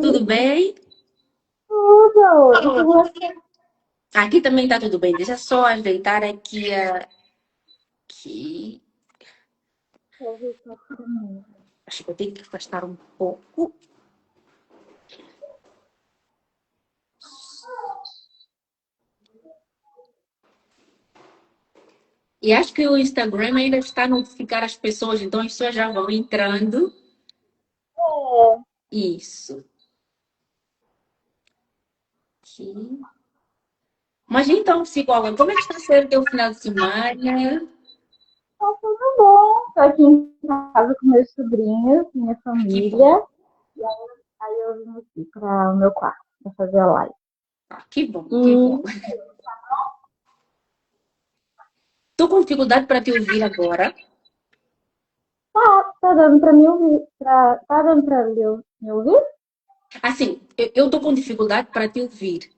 Tudo bem? Tudo! E com você? Aqui também tá tudo bem. Deixa eu só ajeitar aqui. Aqui. Eu vi sua família. Acho que eu tenho que afastar um pouco. E acho que o Instagram ainda está a notificar as pessoas, então as pessoas já vão entrando. É, Isso. Aqui. Mas então, psicóloga, como é que está sendo o teu final de semana? tá tudo bom. Tô aqui em casa com meus sobrinhos, minha Que bom. família. E aí eu vim aqui para o meu quarto para fazer a live. Que bom, que bom. E Estou com dificuldade para te ouvir agora. tá dando para me ouvir. Tá dando para me ouvir? Assim, eu estou com dificuldade para te ouvir.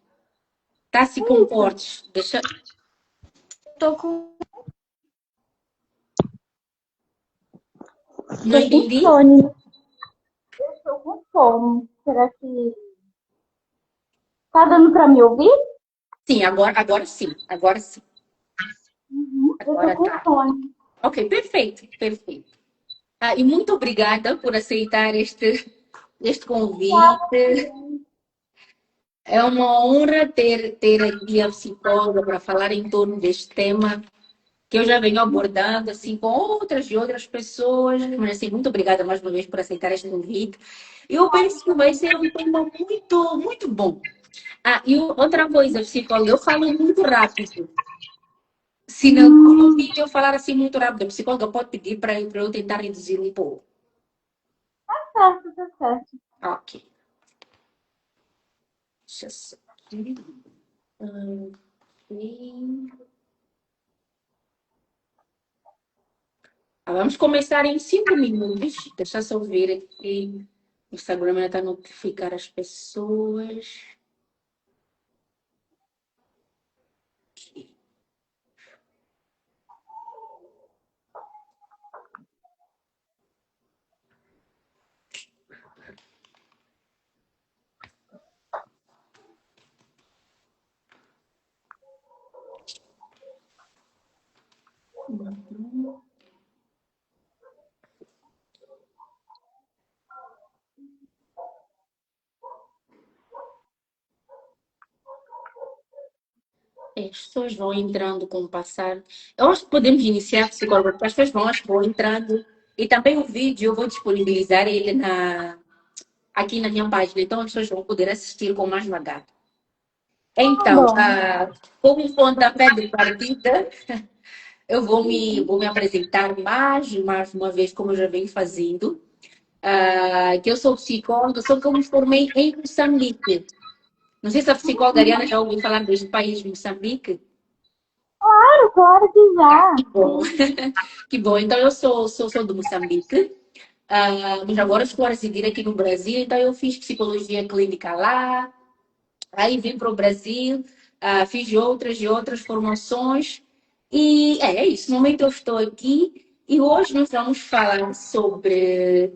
Tá se Eita, comportes. Deixa. tô com, Não tô com entendi? fone. Eu estou com fone. Será que tá dando para me ouvir? Sim, agora sim. Agora sim. Uhum, eu tô Agora com tá. fone. Ok, perfeito, perfeito. E muito obrigada por aceitar este convite. É uma honra ter aqui a psicóloga para falar em torno deste tema que eu já venho abordando assim com outras e outras pessoas. Mas assim, muito obrigada mais uma vez por aceitar este convite. Eu penso que vai ser um tema muito, muito bom. E outra coisa, psicóloga, eu falo muito rápido. Se no Hum, vídeo eu falar assim muito rápido, a psicóloga pode pedir para eu tentar reduzir um pouco. certo, tá certo. Ok. Deixa eu só aqui. Ok. Vamos começar em 5 minutos. Deixa eu só ver aqui. O Instagram já está a notificar as pessoas. As pessoas vão entrando com o passar. Eu acho que podemos iniciar, psicóloga, porque as pessoas vão, acho que vão entrando. E também o vídeo, eu vou disponibilizar ele aqui na minha página. Então as pessoas vão poder assistir com mais vagar. Tá Então, bom. como pontapé de partida, eu vou me apresentar mais uma vez, como eu já venho fazendo. Que eu sou psicóloga, só que eu me formei em Moçambique. Não sei se a psicóloga Ariana já ouviu falar deste país, Moçambique. Claro que Que já. bom, Sim. que bom. Então, eu sou do Moçambique, mas agora estou a residir aqui no Brasil, então eu fiz psicologia clínica lá, aí vim para o Brasil, fiz outras e outras formações, e é isso. No momento eu estou aqui, e hoje nós vamos falar sobre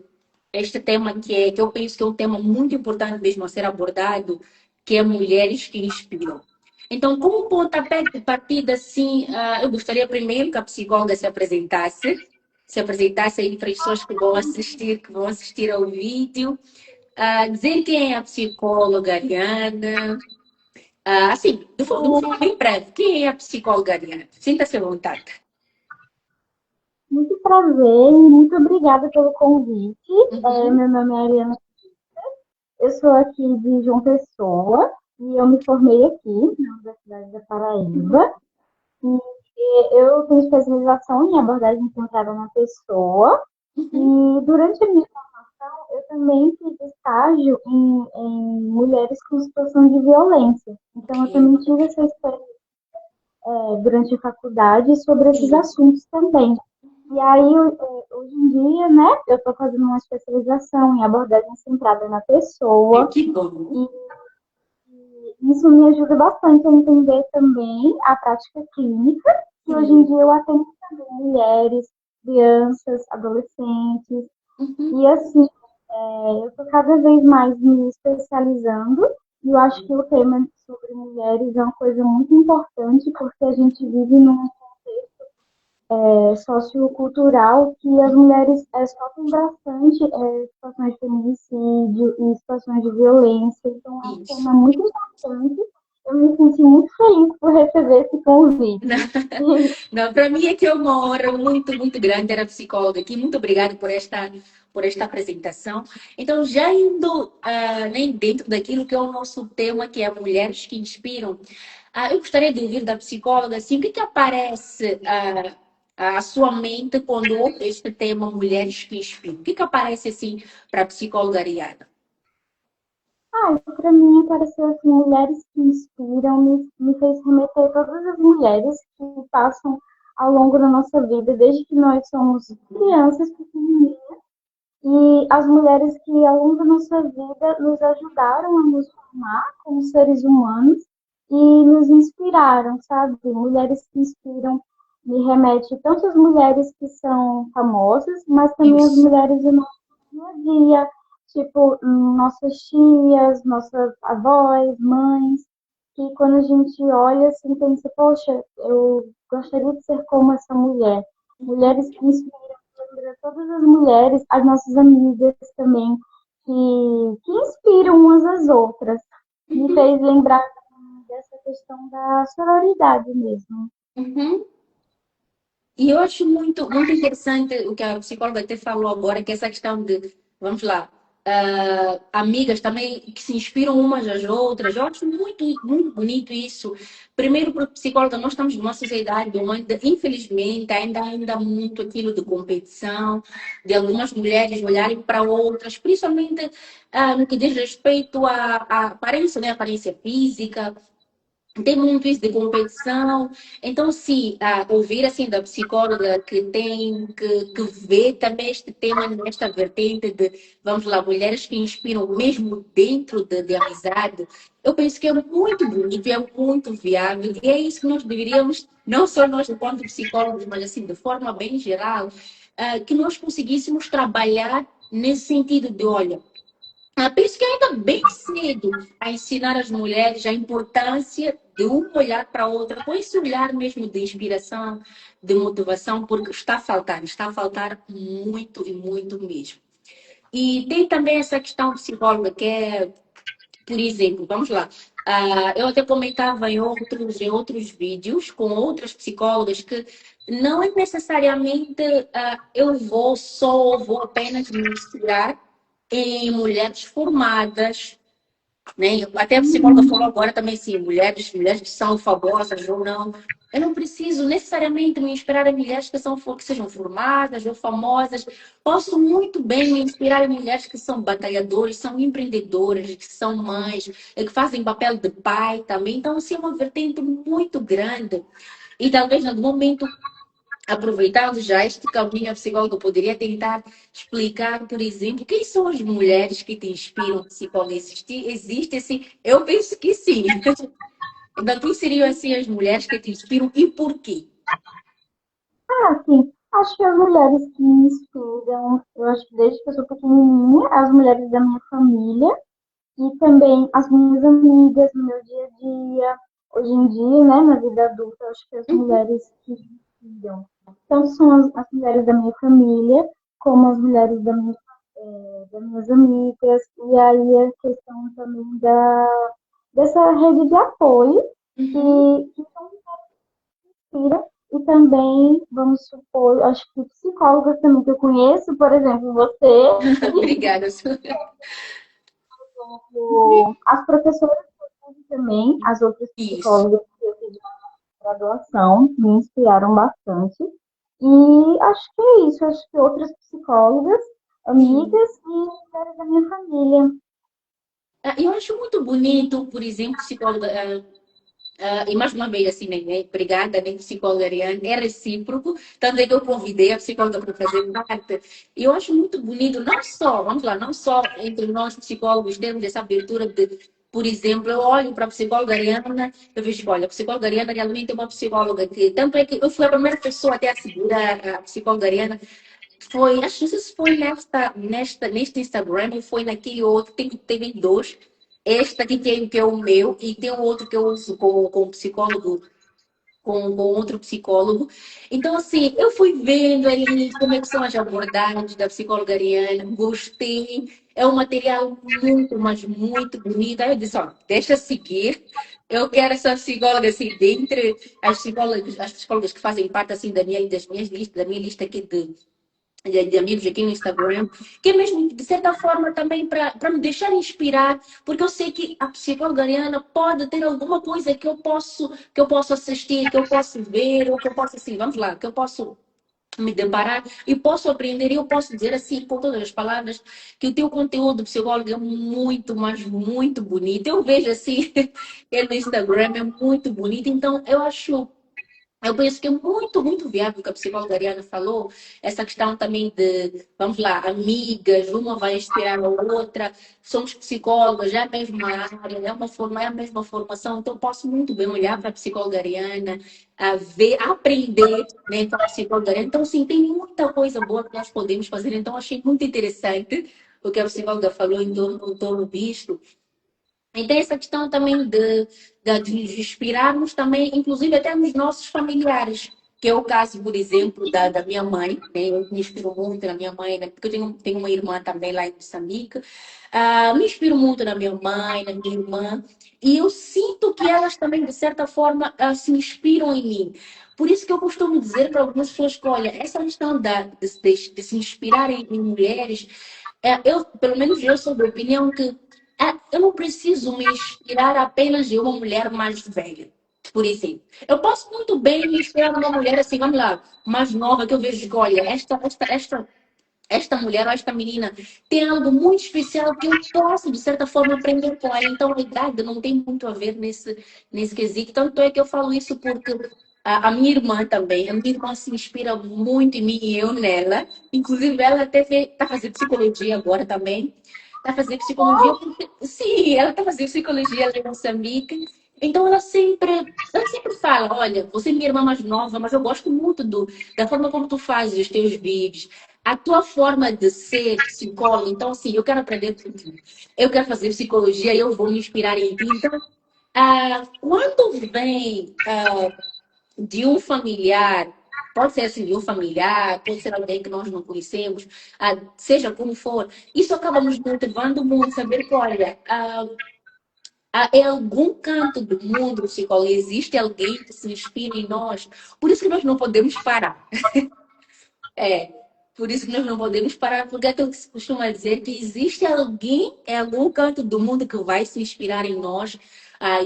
este tema que eu penso que é um tema muito importante mesmo a ser abordado, que é mulheres que inspiram. Então, como pontapé de partida, assim, eu gostaria primeiro que a psicóloga se apresentasse aí para as pessoas que vão assistir ao vídeo, dizer quem é a psicóloga Ariana, assim, de uma forma bem breve, quem é a psicóloga Ariana? Sinta-se à vontade. Muito prazer e muito obrigada pelo convite. Uhum. Meu nome é Ariana. Eu sou aqui de João Pessoa e eu me formei aqui na Universidade da Paraíba. E eu tenho especialização em abordagem centrada na pessoa. Uhum. E durante a minha formação, eu também fiz estágio em mulheres com situação de violência. Então, eu também tive essa experiência durante a faculdade sobre esses Sim, assuntos também. E aí, hoje em dia, né, eu estou fazendo uma especialização em abordagem centrada na pessoa, que bom. e isso me ajuda bastante a entender também a prática clínica, que hoje em Sim. dia eu atendo também mulheres, crianças, adolescentes, Uhum. e assim. Eu estou cada vez mais me especializando e eu acho que o tema sobre mulheres é uma coisa muito importante porque a gente vive num sociocultural que as mulheres sofrem bastante situações de feminicídio e situações de violência. Então, é um Isso. tema muito importante. Eu me senti muito feliz por receber esse convite. Não, para mim é que é uma honra muito, muito grande ter a psicóloga aqui. Muito obrigada por esta apresentação. Então, já indo nem dentro daquilo que é o nosso tema, que é mulheres que inspiram, eu gostaria de ouvir da psicóloga assim, o que aparece à sua mente quando ouve este tema mulheres que inspiram? O que aparece assim para a psicóloga Ariana? Para mim, apareceu assim, mulheres que inspiram, me fez remeter a todas as mulheres que passam ao longo da nossa vida, desde que nós somos crianças pequenininhas, e as mulheres que ao longo da nossa vida nos ajudaram a nos formar como seres humanos e nos inspiraram, sabe? Mulheres que inspiram me remete tanto às mulheres que são famosas, mas também às Isso. mulheres do nosso dia a dia, tipo nossas tias, nossas avós, mães, que quando a gente olha assim pensa, poxa, eu gostaria de ser como essa mulher. Mulheres que inspiram todas as mulheres, as nossas amigas também, que inspiram umas às outras. Me Uhum, fez lembrar dessa questão da sororidade mesmo. uhum. E eu acho muito, muito interessante o que a psicóloga até falou agora, que é essa questão de, vamos lá, amigas também que se inspiram umas às outras. Eu acho muito, muito bonito isso. Primeiro, porque psicóloga, nós estamos numa sociedade onde, infelizmente, ainda há muito aquilo de competição, de algumas mulheres olharem para outras, principalmente no que diz respeito à aparência, né? Aparência física, tem muito isso de competição. Então, sim, ouvir assim da psicóloga que vê também este tema nesta vertente de, vamos lá, mulheres que inspiram mesmo dentro de amizade, eu penso que é muito bonito, é muito viável, e é isso que nós deveríamos, não só nós enquanto psicólogos, mas assim, de forma bem geral, que nós conseguíssemos trabalhar nesse sentido de, olha, penso que ainda bem cedo a ensinar as mulheres a importância de um olhar para a outra, com esse olhar mesmo de inspiração, de motivação, porque está a faltar muito e muito mesmo. E tem também essa questão psicóloga, que é, por exemplo, vamos lá, eu até comentava em outros vídeos com outras psicólogas que não é necessariamente vou apenas me inspirar em mulheres formadas, né? Até a psicóloga falou agora também, sim, mulheres que são famosas ou não. Eu não preciso necessariamente me inspirar em mulheres que sejam formadas ou famosas. Posso muito bem me inspirar em mulheres que são batalhadoras, são empreendedoras, que são mães, que fazem papel de pai também. Então, assim, é uma vertente muito grande. E talvez no momento aproveitando já este caminho, a psicóloga poderia tentar explicar, por exemplo, quem são as mulheres que te inspiram, psicóloga? Existe assim? Eu penso que sim. Então, quem seriam assim as mulheres que te inspiram e por quê? Assim, acho que as mulheres que me inspiram, eu acho que desde que eu sou pequenininha, as mulheres da minha família e também as minhas amigas no meu dia a dia. Hoje em dia, né, na vida adulta, eu acho que as Uhum. mulheres que me inspiram, tanto são as mulheres da minha família, como as mulheres das minhas amigas, e aí a questão também dessa rede de apoio Uhum. que inspira, e também, vamos supor, acho que psicólogas também que eu conheço, por exemplo, você, Obrigada. as professoras também, as outras Isso. psicólogas que eu fiz graduação, me inspiraram bastante. E acho que é isso, acho que outras psicólogas, Sim. amigas e mulheres da minha família. Eu acho muito bonito, por exemplo, psicóloga. E mais uma vez, assim, né? Obrigada, né, psicóloga Ariane, é recíproco, tanto é que eu convidei a psicóloga para fazer parte. E eu acho muito bonito, não só, vamos lá, não só entre nós psicólogos termos essa abertura de, por exemplo, eu olho para a psicóloga Ariana, eu vejo, olha, a psicóloga Ariana realmente é uma psicóloga que, tanto é que eu fui a primeira pessoa até a seguir a psicóloga Ariana, Foi, acho que não sei se foi neste Instagram ou foi naquele outro, teve dois. Este aqui tem, que é o meu, e tem o outro que eu uso com psicólogo, com outro psicólogo. Então, assim, eu fui vendo ali como é que são as abordagens da psicóloga Ariana, gostei. É um material muito, mas muito bonito. Aí eu disse, ó, deixa eu seguir. Eu quero essa psicóloga, assim, dentre as psicólogas que fazem parte, assim, das minhas listas, da minha lista aqui de amigos aqui no Instagram, que é mesmo, de certa forma, também para me deixar inspirar, porque eu sei que a psicóloga Ariana pode ter alguma coisa que eu posso assistir, que eu posso ver, ou que eu posso, assim, vamos lá, que eu posso me deparar e posso aprender, e eu posso dizer assim, com todas as palavras, que o teu conteúdo psicólogo é muito, mas muito bonito. Eu vejo assim, ele no Instagram é muito bonito, então eu penso que é muito, muito viável o que a psicóloga Ariana falou, essa questão também de, vamos lá, amigas, uma vai inspirar a outra, somos psicólogas, é a mesma área, é a mesma formação, então eu posso muito bem olhar para a psicóloga Ariana, a ver, a aprender, né, com a psicóloga Ariana. Então, sim, tem muita coisa boa que nós podemos fazer, então achei muito interessante o que a psicóloga falou em torno disto. E tem essa questão também de inspirarmos também, inclusive até nos nossos familiares, que é o caso, por exemplo, da minha mãe, né? Eu me inspiro muito na minha mãe, né? Porque eu tenho uma irmã também lá em Moçambique. Me inspiro muito na minha mãe, na minha irmã, e eu sinto que elas também, de certa forma, se inspiram em mim. Por isso que eu costumo dizer para algumas pessoas que, olha, essa questão de se inspirar em mulheres, pelo menos eu sou da opinião que eu não preciso me inspirar apenas em uma mulher mais velha, por exemplo. Eu posso muito bem me inspirar numa mulher assim, vamos lá, mais nova, que eu vejo que, olha, esta mulher ou esta menina tem algo muito especial que eu posso, de certa forma, aprender com ela. Então, a idade não tem muito a ver nesse quesito. Tanto é que eu falo isso porque a minha irmã também, a minha irmã se inspira muito em mim e eu nela. Inclusive, ela até está fazendo psicologia agora também. Está fazendo psicologia porque, sim, ela está fazendo psicologia ali em Moçambique. Então, ela sempre fala, olha, você é minha irmã mais nova, mas eu gosto muito da forma como tu fazes os teus vídeos, a tua forma de ser psicólogo. Então, assim, eu quero aprender tudo. Eu quero fazer psicologia e eu vou me inspirar em ti. Então, quando vem de um familiar, pode ser assim, de um familiar, pode ser alguém que nós não conhecemos, seja como for, isso acaba nos motivando muito, saber que, olha, em algum canto do mundo, psicólogo, existe alguém que se inspira em nós. Por isso que nós não podemos parar. É, por isso que nós não podemos parar, porque é aquilo que se costuma dizer que existe alguém em algum canto do mundo que vai se inspirar em nós.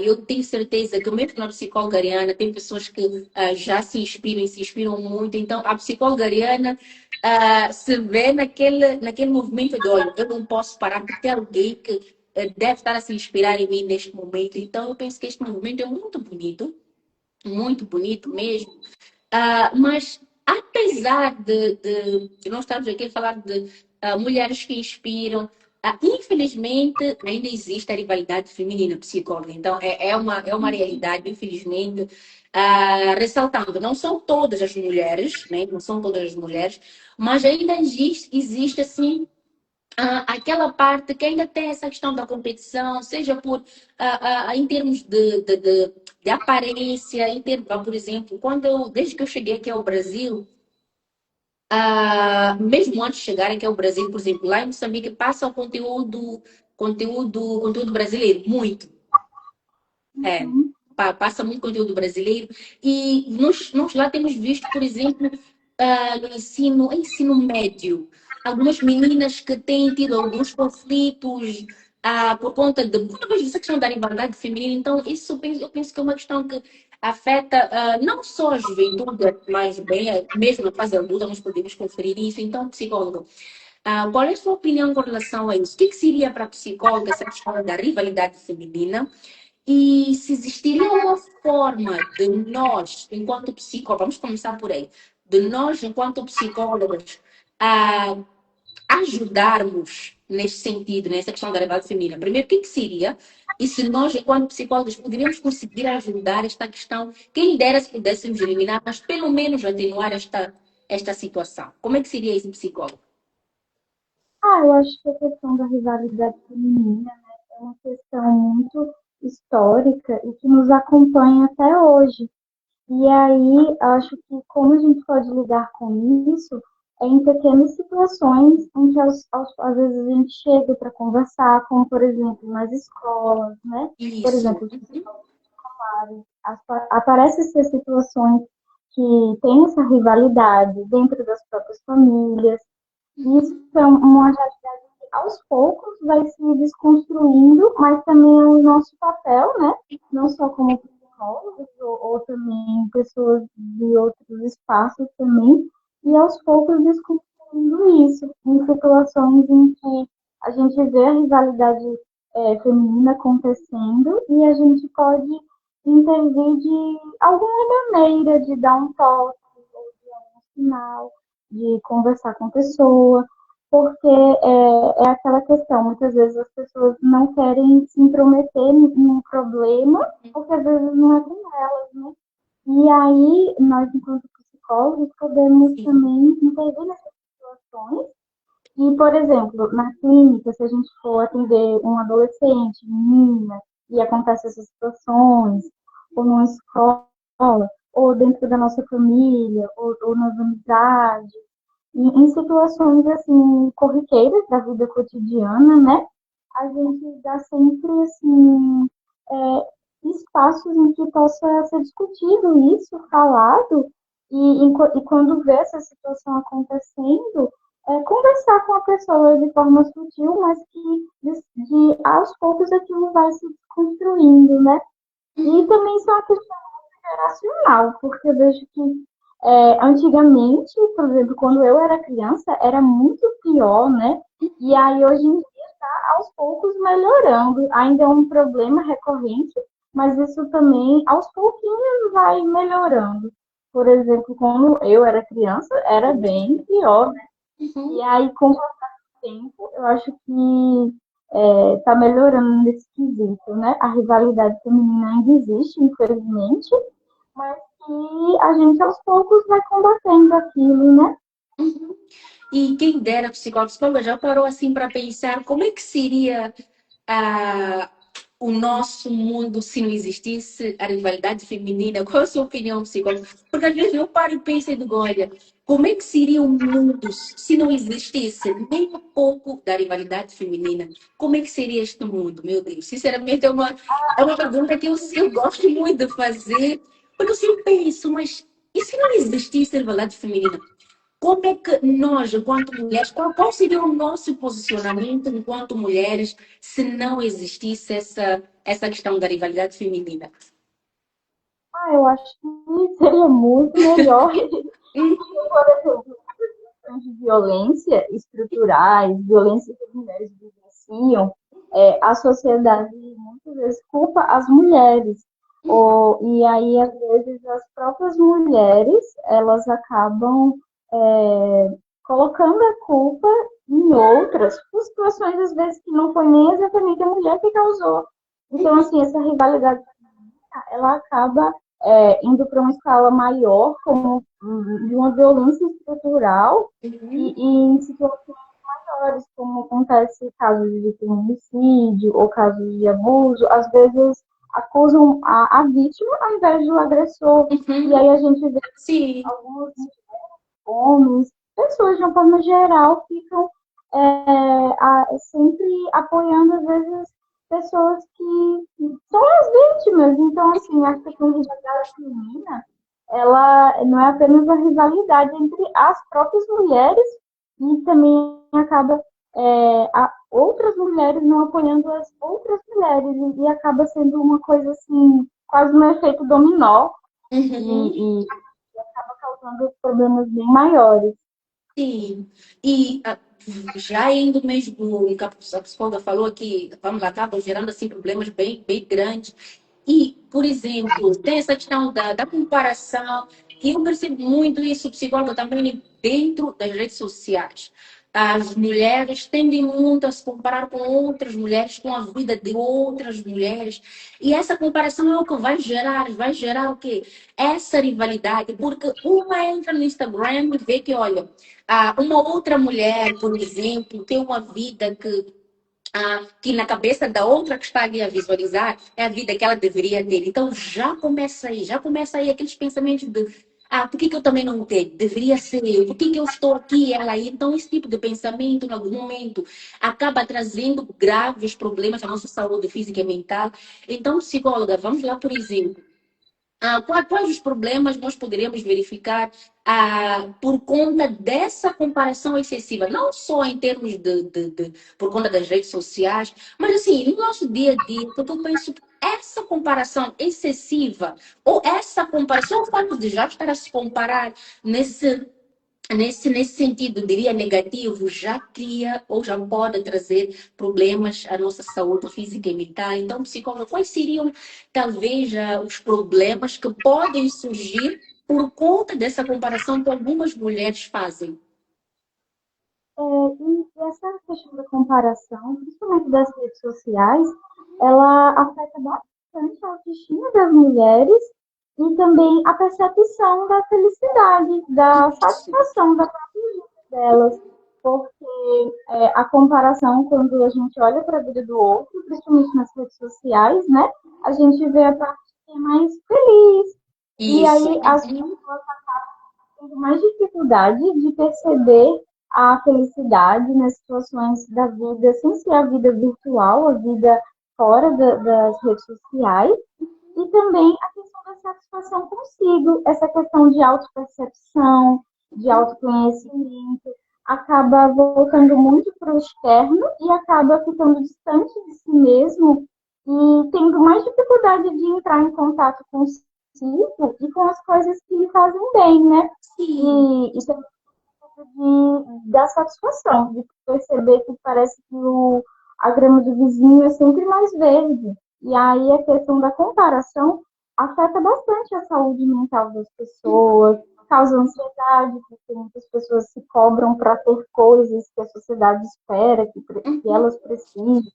Eu tenho certeza que, mesmo na psicóloga Ariana, tem pessoas que já se inspiram muito. Então, a psicóloga Ariana se vê naquele movimento de, olha, eu não posso parar, porque tem alguém que deve estar a se inspirar em mim neste momento. Então, eu penso que este movimento é muito bonito mesmo. Mas, apesar de nós estarmos aqui a falar de mulheres que inspiram, infelizmente ainda existe a rivalidade feminina psicóloga. Então, é uma realidade, infelizmente. Ressaltando, não são todas as mulheres, né? Não são todas as mulheres, mas ainda existe assim aquela parte que ainda tem essa questão da competição, seja em termos de aparência, por exemplo, desde que eu cheguei aqui ao Brasil, mesmo antes de chegar aqui ao Brasil, por exemplo, lá em Moçambique passa o conteúdo brasileiro, muito. É, passa muito conteúdo brasileiro. E nós lá temos visto, por exemplo, no ensino médio, algumas meninas que têm tido alguns conflitos por conta dessa questão da rivalidade feminina. Então, isso eu penso que é uma questão que afeta não só a juventude, mas bem, mesmo na fase adulta, nós podemos conferir isso. Então, psicólogo, qual é a sua opinião com relação a isso? O que seria para a psicóloga essa questão da rivalidade feminina? E se existiria uma forma de nós, enquanto psicólogos, vamos começar por aí, de nós, enquanto psicólogos, a ajudarmos nesse sentido, nessa questão da rivalidade feminina. Primeiro, o que seria? E se nós, enquanto psicólogos, poderíamos conseguir ajudar esta questão, quem dera se pudéssemos eliminar, mas pelo menos atenuar esta situação? Como é que seria esse psicólogo? Eu acho que a questão da rivalidade feminina, né, é uma questão muito histórica e que nos acompanha até hoje. E aí, acho que como a gente pode lidar com isso é em pequenas situações em que às vezes a gente chega para conversar, como por exemplo nas escolas, né? Por Isso. exemplo, os aparecem essas situações que tem essa rivalidade dentro das próprias famílias. Isso é uma realidade que aos poucos vai se desconstruindo, mas também é o nosso papel, né? Não só como psicólogos ou também pessoas de outros espaços também, e aos poucos desconstruindo isso, em situações em que a gente vê a rivalidade feminina acontecendo e a gente pode intervir de alguma maneira, de dar um toque, ou de dar um sinal, de conversar com a pessoa, porque é aquela questão, muitas vezes as pessoas não querem se intrometer em um problema, porque às vezes não é com elas, né? E aí, nós, enquanto psicólogos, podemos Sim. também intervir nessas situações. E, por exemplo, na clínica, se a gente for atender um adolescente, menina, e acontece essas situações, ou numa escola, ou dentro da nossa família, ou nas amizades, em situações assim corriqueiras da vida cotidiana, né? A gente dá sempre assim espaços em que possa ser discutido isso, falado, e quando vê essa situação acontecendo, conversar com a pessoa de forma sutil, mas que aos poucos aquilo vai se construindo, né? E Uhum. também isso é uma questão geracional, porque eu vejo que antigamente, por exemplo, quando eu era criança, era muito pior, né? E aí hoje em dia está aos poucos melhorando. Ainda é um problema recorrente, mas isso também aos pouquinhos vai melhorando. Por exemplo, quando eu era criança, era bem pior, né? E Uhum. aí, com o tempo, eu acho que está melhorando nesse quesito, né? A rivalidade feminina ainda existe, infelizmente, mas que a gente aos poucos vai combatendo aquilo, né? Uhum. E quem dera psicóloga já parou assim para pensar como é que seria ah, o nosso mundo se não existisse a rivalidade feminina? Qual a sua opinião, psicóloga? Porque às vezes eu paro e penso e digo, olha, como é que seria o mundo se não existisse nem um pouco da rivalidade feminina? Como é que seria este mundo? Meu Deus, sinceramente é uma pergunta que eu gosto muito de fazer, porque eu sempre penso, mas e se não existisse a rivalidade feminina? Como é que nós, enquanto mulheres, qual seria o nosso posicionamento enquanto mulheres se não existisse essa questão da rivalidade feminina? Eu acho que seria muito melhor. Hum, Por exemplo, questões de violência estruturais, violência que as mulheres vivenciam, a sociedade muitas vezes culpa as mulheres. E aí, às vezes, as próprias mulheres, elas acabam colocando a culpa em outras, por situações, às vezes, que não foi nem exatamente a mulher que causou. Então, assim, essa rivalidade, ela acaba indo para uma escala maior, como de uma violência estrutural, e em situações maiores, como acontece casos de feminicídio ou casos de abuso, às vezes acusam a vítima ao invés do agressor. E uhum, aí a gente vê sim. alguns homens, pessoas de uma forma geral, ficam sempre apoiando, às vezes, pessoas que são as vítimas. Então, assim, a questão de rivalidade feminina, ela não é apenas a rivalidade entre as próprias mulheres, e também acaba outras mulheres não apoiando as outras mulheres, e acaba sendo uma coisa assim, quase um efeito dominó, Uhum. e acaba causando problemas bem maiores. Sim, e já indo mesmo no que a psicóloga falou que, vamos lá, acabam gerando assim, problemas bem grandes. E, por exemplo, tem essa questão da comparação, e eu percebo muito isso, psicóloga, também dentro das redes sociais. as mulheres tendem muito a se comparar com outras mulheres, com a vida de outras mulheres. E essa comparação é o que vai gerar o quê? Essa rivalidade, porque uma entra no Instagram e vê que, olha, uma outra mulher, por exemplo, tem uma vida que na cabeça da outra que está ali a visualizar é a vida que ela deveria ter. Então já começa aí aqueles pensamentos de por que eu também não tenho? Deveria ser eu. Por que eu estou aqui e ela aí? Então, esse tipo de pensamento, em algum momento, acaba trazendo graves problemas à nossa saúde física e mental. Então, psicóloga, vamos lá, por exemplo. Quais os problemas nós poderíamos verificar por conta dessa comparação excessiva? Não só em termos por conta das redes sociais, mas assim, no nosso dia a dia, porque eu penso que essa comparação excessiva, ou essa comparação, o fato de já estar a se comparar nesse nesse sentido, diria negativo, já cria ou já pode trazer problemas à nossa saúde física e mental. Então, psicólogo, quais seriam talvez os problemas que podem surgir por conta dessa comparação que algumas mulheres fazem? E essa questão da comparação, principalmente das redes sociais, ela afeta bastante a autoestima das mulheres e também a percepção da felicidade, da Isso. satisfação da própria vida delas. Porque a comparação, quando a gente olha para a vida do outro, principalmente nas redes sociais, né, a gente vê a parte que é mais feliz. E Isso. aí as pessoas tendo mais dificuldade de perceber a felicidade nas situações da vida, sem ser a vida virtual, a vida fora das redes sociais, e também a questão da satisfação consigo, essa questão de autopercepção, de autoconhecimento, acaba voltando muito para o externo e acaba ficando distante de si mesmo e tendo mais dificuldade de entrar em contato consigo e com as coisas que lhe fazem bem, né? Sim. E também da satisfação, de perceber que parece que a grama do vizinho é sempre mais verde. E aí a questão da comparação afeta bastante a saúde mental das pessoas, causa ansiedade, porque muitas pessoas se cobram para ter coisas que a sociedade espera que elas precisem.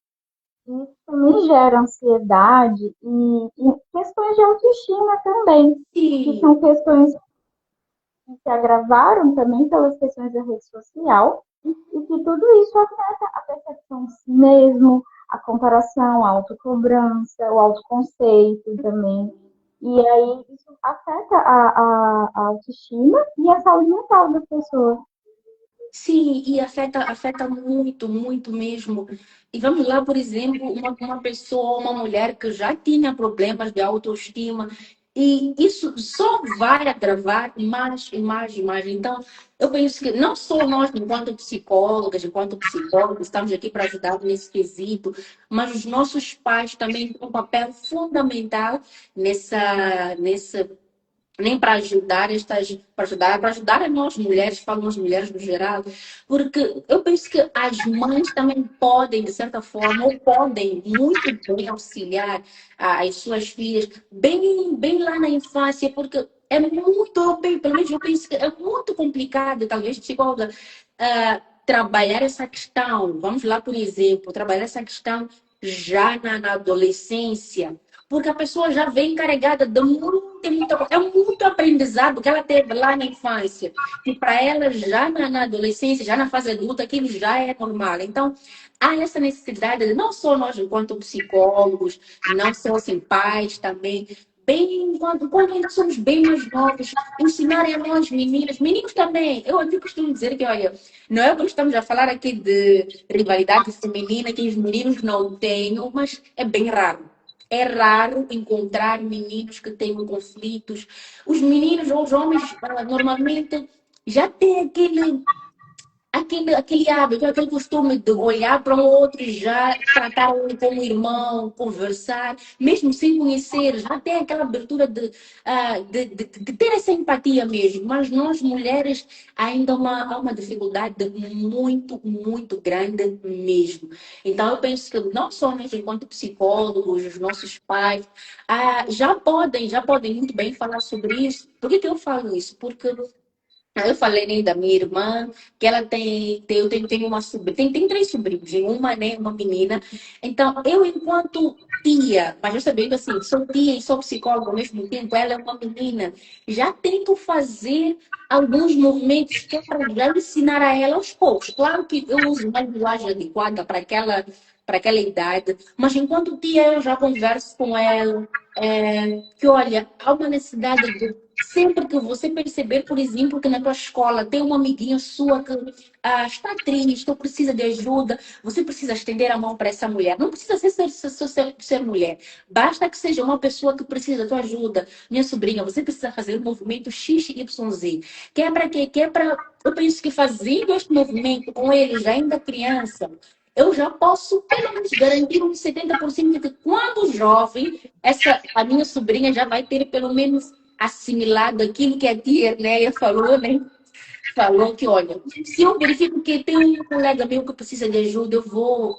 E isso também gera ansiedade e questões de autoestima também, que Sim. são questões que se agravaram também pelas questões da rede social, e que tudo isso afeta a percepção de si mesmo, a comparação, a autocobrança, o autoconceito também. E aí isso afeta a autoestima e a saúde mental da pessoa. Sim, e afeta muito, muito mesmo. E vamos lá, por exemplo, uma pessoa, uma mulher que já tinha problemas de autoestima, e isso só vai agravar mais e mais e mais. Então, eu penso que não só nós, enquanto psicólogas, enquanto psicólogos, estamos aqui para ajudar nesse quesito, mas os nossos pais também têm um papel fundamental nessa nem para ajudar para ajudar a nós mulheres, falo as mulheres no geral, porque eu penso que as mães também podem, de certa forma, ou podem muito bem auxiliar as suas filhas, bem lá na infância, porque é muito, bem, pelo menos eu penso que é muito complicado, talvez, psicóloga, trabalhar essa questão. Vamos lá, por exemplo, trabalhar essa questão já na adolescência, porque a pessoa já vem carregada de é muito aprendizado que ela teve lá na infância. E para ela, já na adolescência, já na fase adulta, aquilo já é normal. Então, há essa necessidade, de não só nós, enquanto psicólogos, não só assim, pais também, bem, quando ainda somos bem mais novos, ensinarem a nós, meninas, meninos também. Eu aqui costumo dizer que, olha, não é que estamos a falar aqui de rivalidade feminina que os meninos não têm, mas é bem raro. É raro encontrar meninos que tenham conflitos. Os meninos ou os homens, normalmente, já têm aquele hábito, aquele costume de olhar para o outro e já tratar o como irmão, conversar, mesmo sem conhecer, já tem aquela abertura de ter essa empatia mesmo. Mas nós, mulheres, ainda há uma dificuldade muito, muito grande mesmo. Então, eu penso que não só nós, enquanto psicólogos, os nossos pais, já podem muito bem falar sobre isso. Por que eu falo isso? Porque Eu falei nem da minha irmã, que ela tenho uma sobrinha, tem três sobrinhos, e uma, né, uma menina. Então, eu, enquanto tia, mas eu sabendo assim, sou tia e sou psicóloga ao mesmo tempo, ela é uma menina, já tento fazer alguns movimentos que é para já ensinar a ela aos poucos. Claro que eu uso uma linguagem adequada para aquela idade, mas enquanto tia, eu já converso com ela. Que olha, há uma necessidade de sempre que você perceber, por exemplo, que na tua escola tem uma amiguinha sua que está triste ou precisa de ajuda, você precisa estender a mão para essa mulher. Não precisa ser mulher. Basta que seja uma pessoa que precisa da tua ajuda. Minha sobrinha, você precisa fazer o movimento XYZ. Que é para quê? Que é para... Eu penso que fazendo este movimento com ele já ainda criança, eu já posso, pelo menos, garantir uns 70% de que quando jovem, a minha sobrinha já vai ter pelo menos assimilado aquilo que a tia Ernéia falou, né? Falou que, olha, se eu verifico que tem um colega meu que precisa de ajuda, vou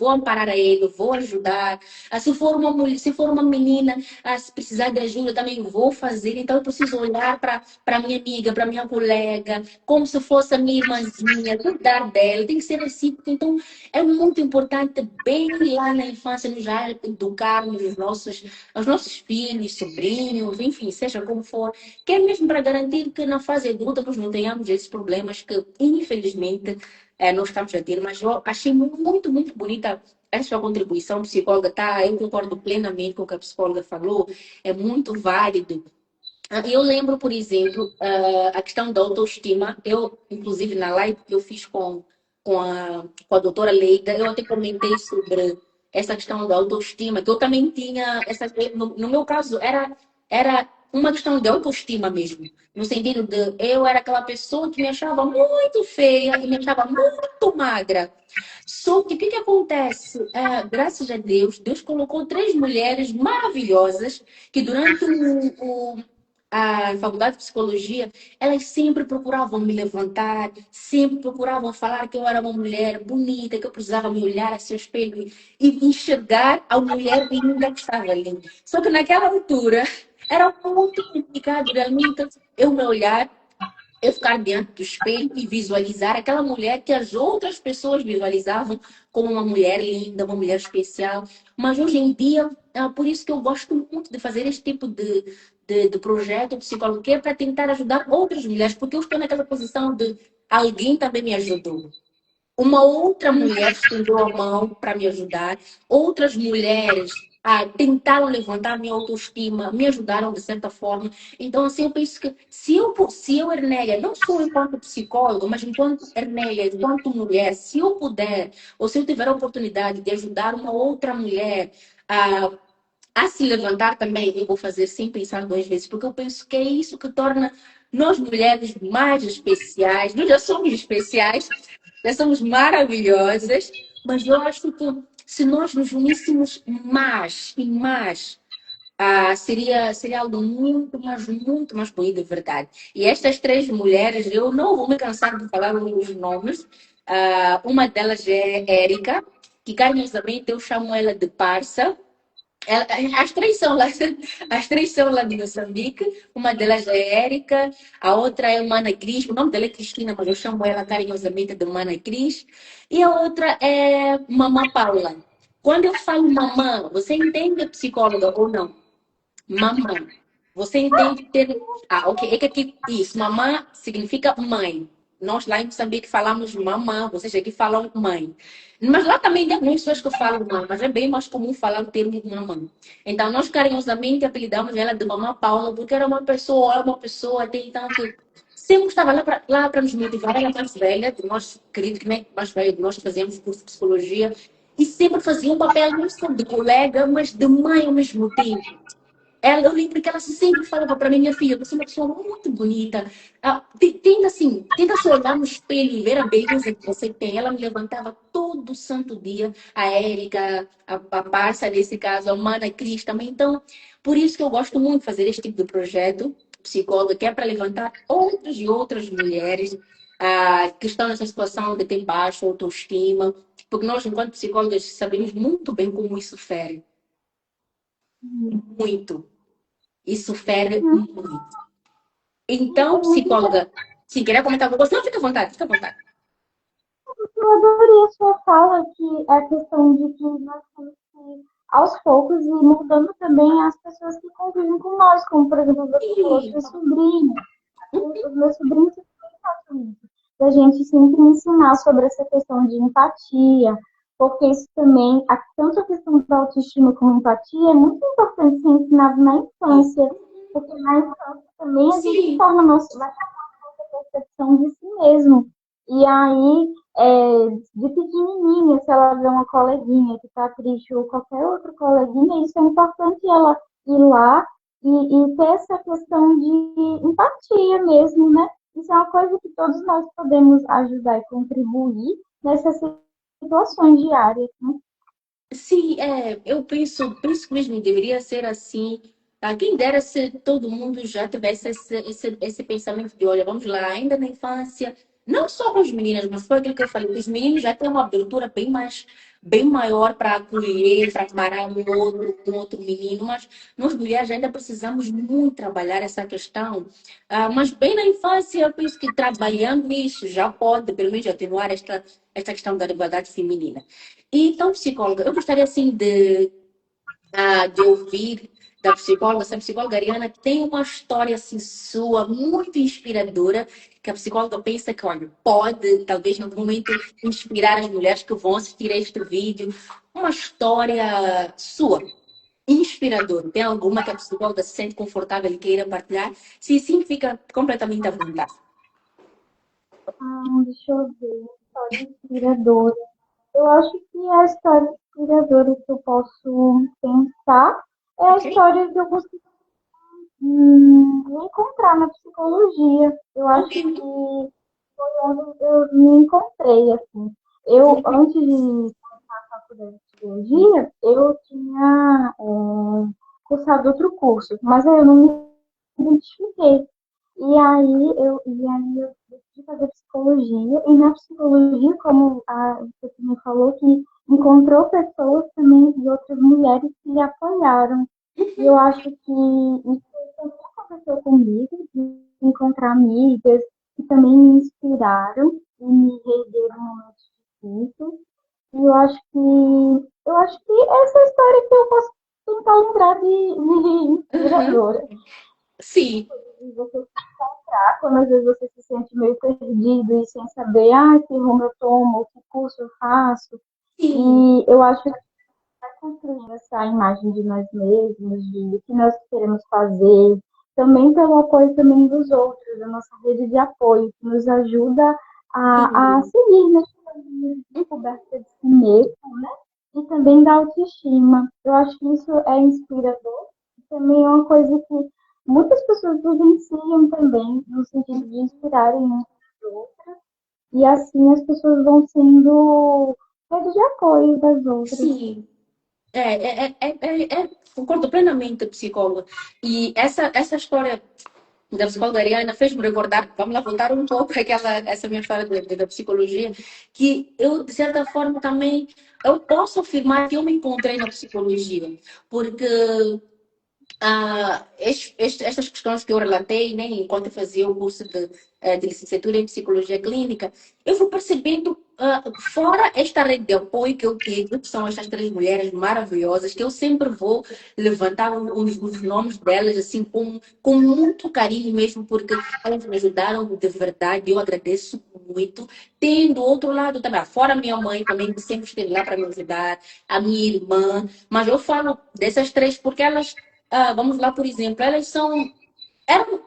amparar a ele, vou ajudar. Se for uma mulher, se for uma menina, se precisar de ajuda, também vou fazer. Então, eu preciso olhar para minha amiga, para minha colega, como se fosse a minha irmãzinha, cuidar dela. Tem que ser assim, porque então é muito importante, bem lá na infância, nos já educarmos os nossos filhos, sobrinhos, enfim, seja como for, que é mesmo para garantir que na fase adulta nós não tenhamos esses problemas que, infelizmente, nós estamos a ter, mas eu achei muito, muito bonita essa sua contribuição, psicóloga, tá? Eu concordo plenamente com o que a psicóloga falou, é muito válido. Eu lembro, por exemplo, a questão da autoestima, eu, inclusive, na live que eu fiz com a doutora Leida, eu até comentei sobre essa questão da autoestima, que eu também tinha, no meu caso, era uma questão de autoestima mesmo, no sentido de eu era aquela pessoa que me achava muito feia e me achava muito magra. Só que o que acontece? Graças a Deus, Deus colocou três mulheres maravilhosas que durante a faculdade de psicologia, elas sempre procuravam me levantar, sempre procuravam falar que eu era uma mulher bonita, que eu precisava me olhar a seu espelho e enxergar a mulher linda que estava ali. Só que naquela altura era muito complicado realmente eu me olhar, eu ficar diante do espelho e visualizar aquela mulher que as outras pessoas visualizavam como uma mulher linda, uma mulher especial. Mas hoje em dia, por isso que eu gosto muito de fazer este tipo de projeto psicólogo, que é para tentar ajudar outras mulheres, porque eu estou naquela posição de alguém também me ajudou. Uma outra mulher estendeu a mão para me ajudar. Outras mulheres tentaram levantar a minha autoestima, me ajudaram de certa forma. Então, assim, eu penso que se eu Ernéia, não só enquanto psicóloga, mas enquanto Ernéia, enquanto mulher, se eu puder, ou se eu tiver a oportunidade de ajudar uma outra mulher a, a se levantar também, eu vou fazer sem pensar duas vezes, porque eu penso que é isso que torna nós mulheres mais especiais. Nós já somos especiais, nós somos maravilhosas, mas eu acho que se nós nos uníssemos mais e mais, seria algo muito mais bonito, de verdade. E estas três mulheres, eu não vou me cansar de falar os nomes. Uma delas é Érica, que carinhosamente eu chamo ela de Parça. Ela- as três são lá, as três são lá de Moçambique. Uma delas é Érica, a outra é Mana Cris. O nome dela é Cristina, mas eu chamo ela carinhosamente de Mana Cris. E a outra é Mamã Paula. Quando eu falo mamã, você entende psicóloga ou não? Mamã. Você entende ter. Ok. É que aqui, isso, mamã significa mãe. Nós lá em Moçambique falamos mamã, vocês aqui falam mãe. Mas lá também tem algumas pessoas que falam mãe, mas é bem mais comum falar o termo mamã. Então, nós carinhosamente apelidamos ela de Mamã Paula, porque era uma pessoa até então que sempre estava lá para nos motivar. Ela é mais velha, de nós, acredito que nem mais velha, de nós que fazíamos curso de psicologia, e sempre fazia um papel não só de colega, mas de mãe ao mesmo tempo. Eu lembro que ela sempre falava para mim, minha filha, você é uma pessoa muito bonita. Tenta assim, tenta se olhar no espelho e ver a beleza que você tem. Ela me levantava todo santo dia, a Érica, a Parça, nesse caso, a Mana Cris também. Então, por isso que eu gosto muito de fazer este tipo de projeto, psicóloga, que é para levantar outras e outras mulheres que estão nessa situação de ter baixa autoestima, porque nós, enquanto psicólogas, sabemos muito bem como isso fere. Muito. Isso fere muito. Então, É muito psicóloga, se querer comentar alguma coisa, não, fica à vontade, fica à vontade. Eu adorei a sua fala, que a questão de que nós temos que, aos poucos, ir mudando também as pessoas que convivem com nós, como, por exemplo, você falou, Sim. seus sobrinhos. Os meus sobrinhos também fazem isso. Da gente sempre ensinar sobre essa questão de empatia, porque isso também, tanto a questão da autoestima como empatia, é muito importante ser ensinado na infância, porque na infância também a gente Sim. forma vai formando a percepção de si mesmo. E aí, de pequenininha, se ela vê uma coleguinha que está triste ou qualquer outra coleguinha, isso é importante ela ir lá e ter essa questão de empatia mesmo, né? Isso é uma coisa que todos nós podemos ajudar e contribuir nessas situações diárias, né? Sim, eu penso que mesmo deveria ser assim. Tá? Quem dera se todo mundo já tivesse esse pensamento de, olha, vamos lá, ainda na infância, não só com as meninas, mas foi aquilo que eu falei, os meninos já têm uma abertura bem maior para acolher, para parar um outro menino, mas nós mulheres ainda precisamos muito trabalhar essa questão. Mas bem na infância, eu penso que trabalhando isso já pode, pelo menos, atenuar esta questão da igualdade feminina. E então, psicóloga, eu gostaria assim de ouvir da psicóloga, essa psicóloga Ariana tem uma história assim sua muito inspiradora, que a psicóloga pensa que, olha, pode talvez em algum momento inspirar as mulheres que vão assistir a este vídeo. Uma história sua, inspiradora. Tem alguma que a psicóloga se sente confortável e queira partilhar? Se sim, fica completamente à vontade. Deixa eu ver, história inspiradora. Eu acho que a história inspiradora que eu posso pensar é a Ok? história que eu consegui me encontrar na psicologia. Eu acho Ok. que foi onde eu me encontrei, assim. Eu, antes de faculdade de psicologia, eu tinha cursado outro curso, mas aí eu não me identifiquei. E aí eu decidi fazer psicologia, e na psicologia, como você me falou, que encontrou pessoas também de outras mulheres que lhe apoiaram. E eu acho que isso também aconteceu comigo, de encontrar amigas que também me inspiraram e me reergueram em momentos difíceis. E eu acho que essa é a história que eu posso tentar lembrar de Uhum. inspiradora. Sim. E você quando às vezes você se sente meio perdido e sem saber, que rumo eu tomo, que curso eu faço. Sim. E eu acho que vai construindo essa imagem de nós mesmos, de o que nós queremos fazer, também pelo apoio também dos outros, da nossa rede de apoio, que nos ajuda a Sim. seguir nesse caminho de descoberta de si mesmo, né? E também da autoestima. Eu acho que isso é inspirador. Também é uma coisa que muitas pessoas vivenciam também, no sentido de inspirarem umas às outras, e assim as pessoas vão sendo rede de apoio das outras. Sim. Concordo plenamente, psicóloga. E essa história da psicóloga Ariana fez-me recordar, vamos lá voltar um pouco essa minha história da psicologia, que eu, de certa forma, também, eu posso afirmar que eu me encontrei na psicologia, porque estas questões que eu relatei, né, enquanto eu fazia o curso de licenciatura em psicologia clínica, eu fui percebendo, fora esta rede de apoio que eu tive, que são estas três mulheres maravilhosas, que eu sempre vou levantar os nomes delas assim com muito carinho mesmo, porque elas me ajudaram de verdade, eu agradeço muito. Tem do outro lado também, fora a minha mãe também, que sempre esteve lá para me ajudar, a minha irmã, mas eu falo dessas três porque elas vamos lá, por exemplo,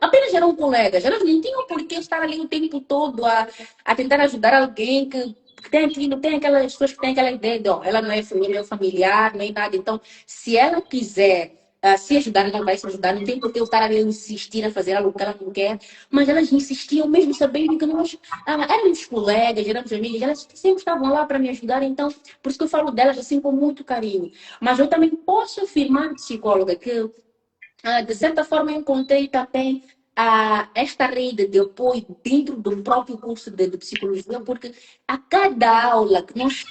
apenas eram colegas, elas não tinham por que estar ali o tempo todo a tentar ajudar alguém que tem aquilo, tem aquelas pessoas que têm aquela ideia de, ó, ela não é família, familiar, nem nada. Então, se ela quiser se ajudar, ela vai se ajudar, não tem por que eu estar ali a insistir a fazer algo que ela não quer, mas elas insistiam mesmo sabendo que nós éramos colegas, éramos amigas, elas sempre estavam lá para me ajudar, então, por isso que eu falo delas assim com muito carinho. Mas eu também posso afirmar, psicóloga, que de certa forma, eu encontrei também esta rede de apoio dentro do próprio curso de psicologia, porque a cada aula que nós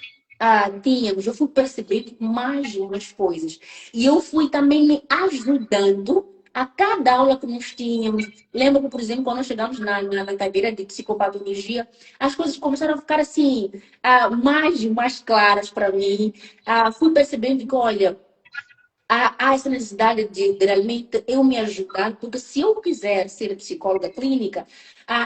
tínhamos, eu fui percebendo mais umas coisas. E eu fui também me ajudando a cada aula que nós tínhamos. Lembro que, por exemplo, quando nós chegamos na cadeira de psicopatologia, as coisas começaram a ficar assim, mais claras para mim. Fui percebendo que, olha, há essa necessidade de realmente eu me ajudar, porque se eu quiser ser psicóloga clínica,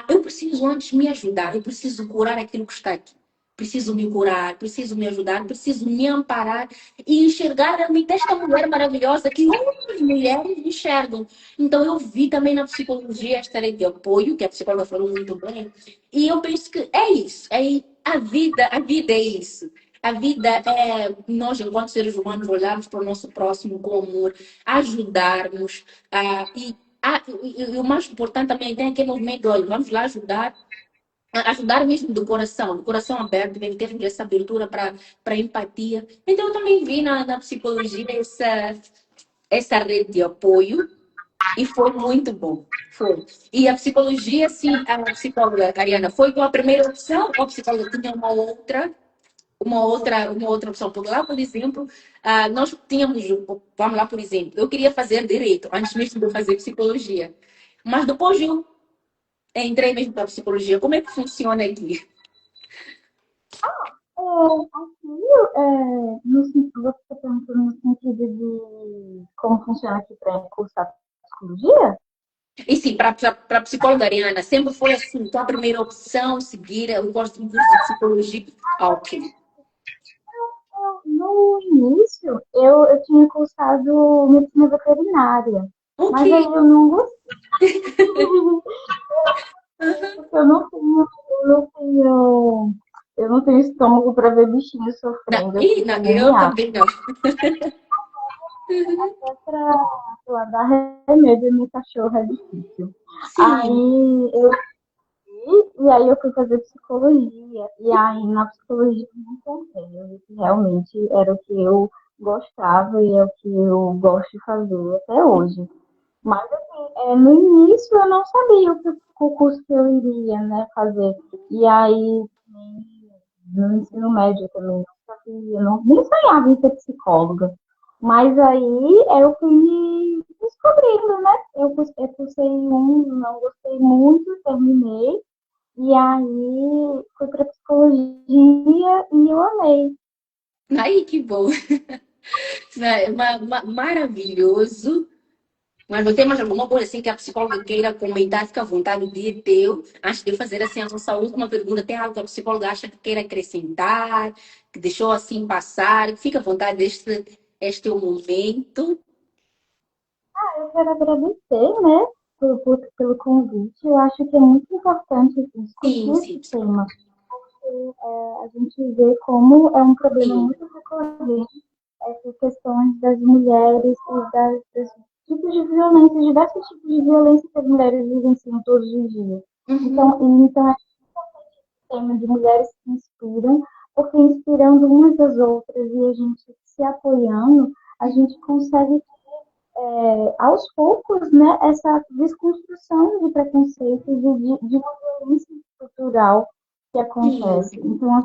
eu preciso antes me ajudar, eu preciso curar aquilo que está aqui. Preciso me curar, preciso me ajudar, preciso me amparar e enxergar realmente esta mulher maravilhosa que outras mulheres enxergam. Então, eu vi também na psicologia esta área de apoio, que a psicóloga falou muito bem, e eu penso que é isso, a vida é isso. A vida é nós, enquanto seres humanos, olharmos para o nosso próximo com amor, ajudarmos. E o mais importante também tem aquele movimento, olha, vamos lá ajudar mesmo do coração aberto, mesmo termos essa abertura para empatia. Então, eu também vi na psicologia essa rede de apoio e foi muito bom. Foi. E a psicologia, sim, a psicóloga Ariana, foi tua primeira opção ou a psicóloga tinha uma outra opção. Porque lá, por exemplo, nós tínhamos, vamos lá, por exemplo, eu queria fazer direito antes mesmo de eu fazer psicologia. Mas depois eu entrei mesmo para psicologia. Como é que funciona aqui? Aqui, você está perguntando no sentido de como funciona aqui para cursar psicologia? E sim, para psicóloga Ariana, sempre foi assim, tua primeira opção, seguir, eu gosto de um curso de psicologia. Ok. No início, eu tinha cursado medicina veterinária, Ok. mas aí eu não gostei, porque eu não tenho estômago para ver bichinhos Não, sofrendo, eu e, fico não, eu agoniada. também não. Até para dar remédio no cachorro é difícil. Sim. Aí eu e aí eu fui fazer psicologia. E aí na psicologia eu não encontrei. Eu vi que realmente era o que eu gostava e é o que eu gosto de fazer até hoje. Mas assim, no início eu não sabia o curso que eu iria, né, fazer. E aí no ensino médio também não sabia, não, nem sonhava em ser psicóloga. Mas aí eu fui me descobrindo, né? Eu cursei um, não gostei muito, terminei. E aí fui para psicologia e eu amei. Ai, que bom. Maravilhoso. Mas você tem mais alguma coisa assim que a psicóloga queira comentar? Fica à vontade, o dia é teu. Antes de eu fazer assim a nossa última pergunta, tem algo que a psicóloga acha que queira acrescentar, que deixou assim passar? Fica à vontade, este é o momento. Eu quero agradecer, né, pelo convite. Eu acho que é muito importante discutir Sim, esse sim, tema. A gente vê como é um problema sim. muito recorrente essas questões das mulheres e dos tipos de violência, diversos tipos de violência que as mulheres vivenciam todos os dias. Uhum. Então é um tema de mulheres que inspiram, porque inspirando umas às outras e a gente se apoiando, a gente consegue aos poucos, né, essa desconstrução de preconceitos e de uma violência estrutural que Sim. acontece. Então, eu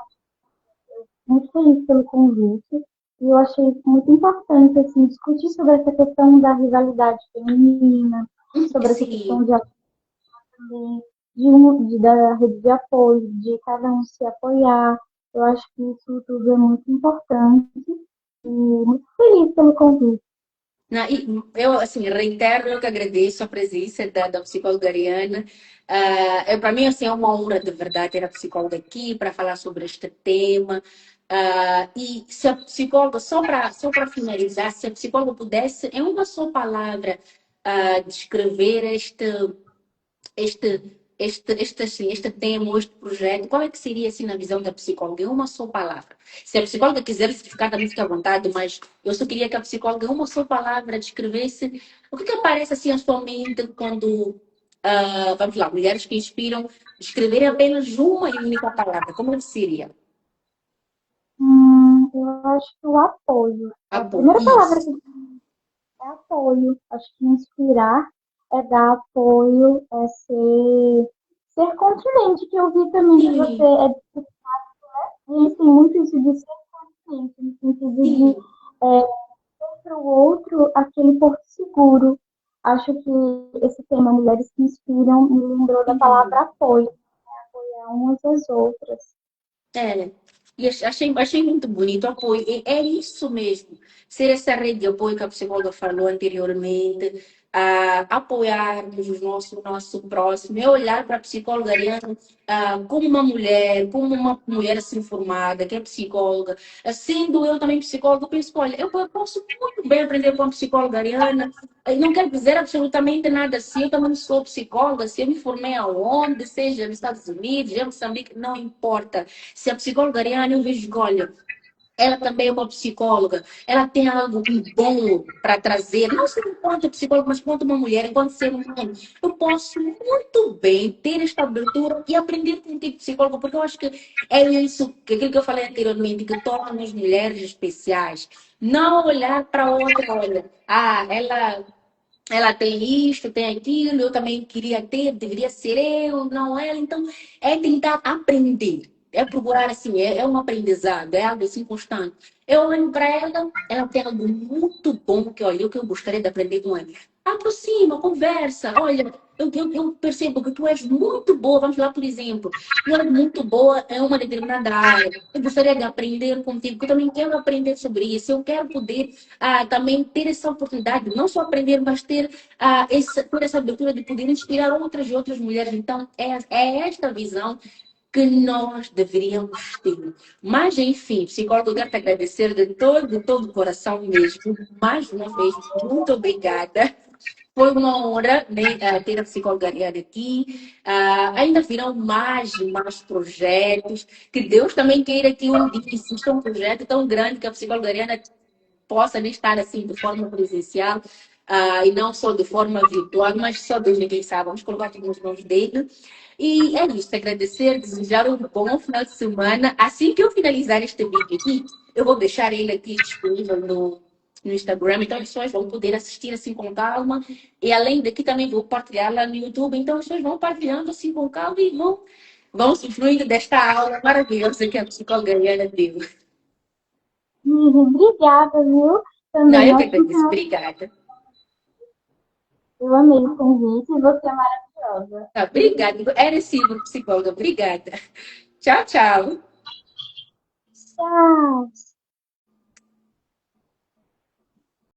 fico muito feliz pelo convite e eu achei muito importante assim, discutir sobre essa questão da rivalidade feminina, sobre essa questão Sim. da rede de apoio, de cada um se apoiar. Eu acho que isso tudo é muito importante e muito feliz pelo convite. Eu, assim, reitero, eu que agradeço a presença da psicóloga Ariana. Para mim, assim, é uma honra de verdade ter a psicóloga aqui para falar sobre este tema. E se a psicóloga, só para finalizar, se a psicóloga pudesse, em uma só palavra, descrever este tema, ou este projeto, qual é que seria, assim, na visão da psicóloga? Em uma só palavra. Se a psicóloga quiser justificar, também fica à vontade, mas eu só queria que a psicóloga, em uma só palavra, descrevesse o que aparece, assim, à sua mente quando, vamos lá, mulheres que inspiram, descreverem apenas uma e única palavra. Como é que seria? Eu acho que o apoio. A Apoio. primeira palavra Isso. que é apoio. Acho que inspirar é dar apoio, é ser continente, que eu vi também que você Sim, a gente tem muito isso de ser continente, no sentido de sim, é, ter para o outro aquele porto seguro, acho que esse tema Mulheres que Inspiram me lembrou da palavra Uhum. apoio, apoiar umas às outras. É, e achei muito bonito o apoio. E é isso mesmo. Ser essa rede de apoio que a psicóloga falou anteriormente, apoiarmos o nosso próximo, é olhar para a psicóloga Ariana como uma mulher assim formada, que é psicóloga. Sendo eu também psicóloga, eu penso, olha, eu posso muito bem aprender com a psicóloga Ariana. Não quero dizer absolutamente nada assim, eu também sou psicóloga, se eu me formei aonde, seja nos Estados Unidos, em Moçambique, não importa. Se a psicóloga Ariane, eu vejo, olha, ela também é uma psicóloga, ela tem algo de bom para trazer, não só enquanto psicóloga, mas enquanto uma mulher, enquanto ser humano. Eu posso muito bem ter esta abertura e aprender com tipo psicólogo, porque eu acho que é isso, que aquilo que eu falei anteriormente, que torna as mulheres especiais. Não olhar para outra, olha, ela tem isto, tem aquilo, eu também queria ter, deveria ser eu, não ela. Então, é tentar aprender. É procurar assim, é um aprendizado, é algo assim constante. Eu olho para ela, ela tem algo muito bom que olha, que eu gostaria de aprender com ela. Aproxima, conversa. Olha, eu percebo que tu és muito boa. Vamos lá, por exemplo. Tu és muito boa em uma determinada área. Eu gostaria de aprender contigo, porque eu também quero aprender sobre isso. Eu quero poder também ter essa oportunidade, não só aprender, mas ter essa abertura de poder inspirar outras e outras mulheres. Então, é esta visão que nós deveríamos ter. Mas, enfim, psicólogo, eu quero te agradecer de todo o coração mesmo. Mais uma vez, muito obrigada. Foi uma honra, né, ter a psicóloga Ariane aqui. Ainda virão mais e mais projetos. Que Deus também queira que um dia exista um projeto tão grande que a psicóloga Ariane possa estar assim de forma presencial e não só de forma virtual, mas só Deus ninguém sabe. Vamos colocar tudo nas mãos dele. E é isso, agradecer, desejar um bom final de semana. Assim que eu finalizar este vídeo aqui, eu vou deixar ele aqui disponível no Instagram, então as pessoas vão poder assistir assim com calma. E além daqui também vou partilhar lá no YouTube, então as pessoas vão partilhando assim com calma e vão usufruindo desta aula maravilhosa que a psicóloga Ariana deu. Obrigada, viu? Não, Também eu que ótimo agradeço. final. Obrigada. Eu amei o convite e você é maravilhosa. Tá, obrigada. É recíproco, psicóloga. Obrigada. Tchau, tchau. Tchau!